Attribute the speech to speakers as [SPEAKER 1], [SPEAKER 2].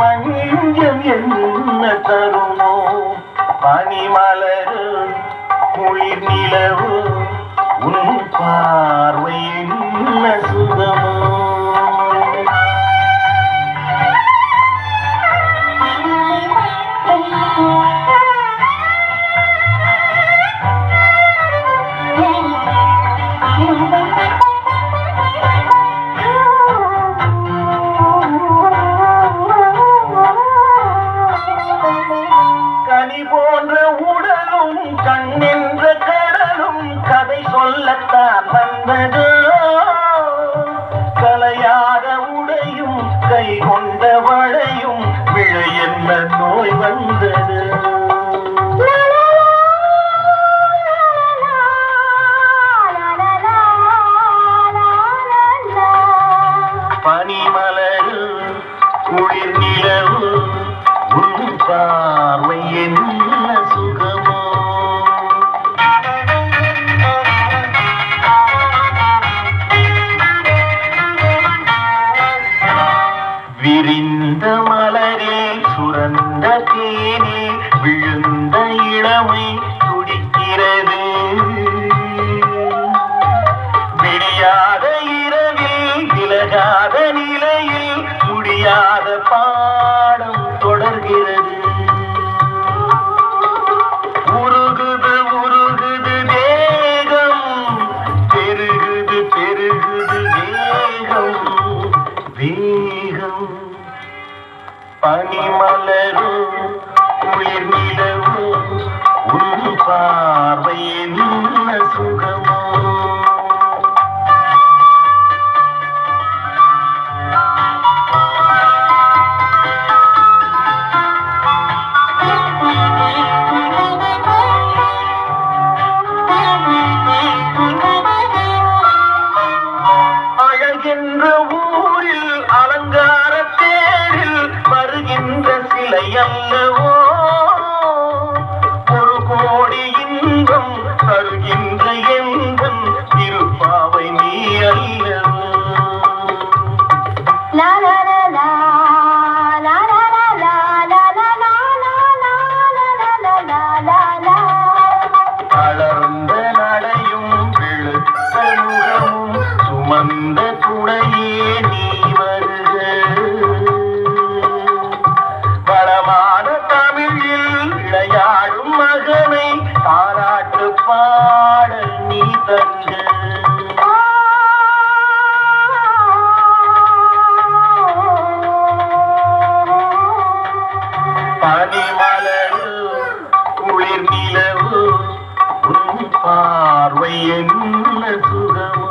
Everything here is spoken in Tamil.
[SPEAKER 1] மஞ்சள் என்ன தருமோ பனிமலரு குளிர் நிலவு உன் பார்வை என்ன சுகமோ கனி போன்ற உடலும் கண்ணென்ற கடலும் கதை சொல்லத்தான் வந்தது கலையாத உடையும் கை கொண்ட வளையும் விழை என்ன நோய் வந்தது பனிமலரு குளிர் நிலவு உன் பார்வை என்ன சுகமோ விரிந்த மலரே சுரந்த தேனே விழுந்த இளமை துடிக்கிறது விடியாத இரவில் விலகாத நிலையில் முடியாத பாடம் தொடர்கிறது உருகுது உருகுது தேகம் பெருகுது பெருகுது வேகம் வேகம் பனிமலரு குளிர் நிலவு உன் பார்வை என்ன சுகமோ அழகென்ற ஊரில் அலங்கார தேரில் வருகின்ற சிலை அல்லவோ ஒரு கோடி இன்பம் தருகின்ற எந்தன் திருப்பாவை நீ அல்லவோ அலர்ந்த நடையும் வெளுத்த முகமும் சுமந்த துணையே நீ வருக வளமான தமிழில் விளையாடும் மகனை தாராட்டு பாடல் நீ தங்க பனிமலரு குளிர் நிலவு உன் பார்வை என்ன சுகம்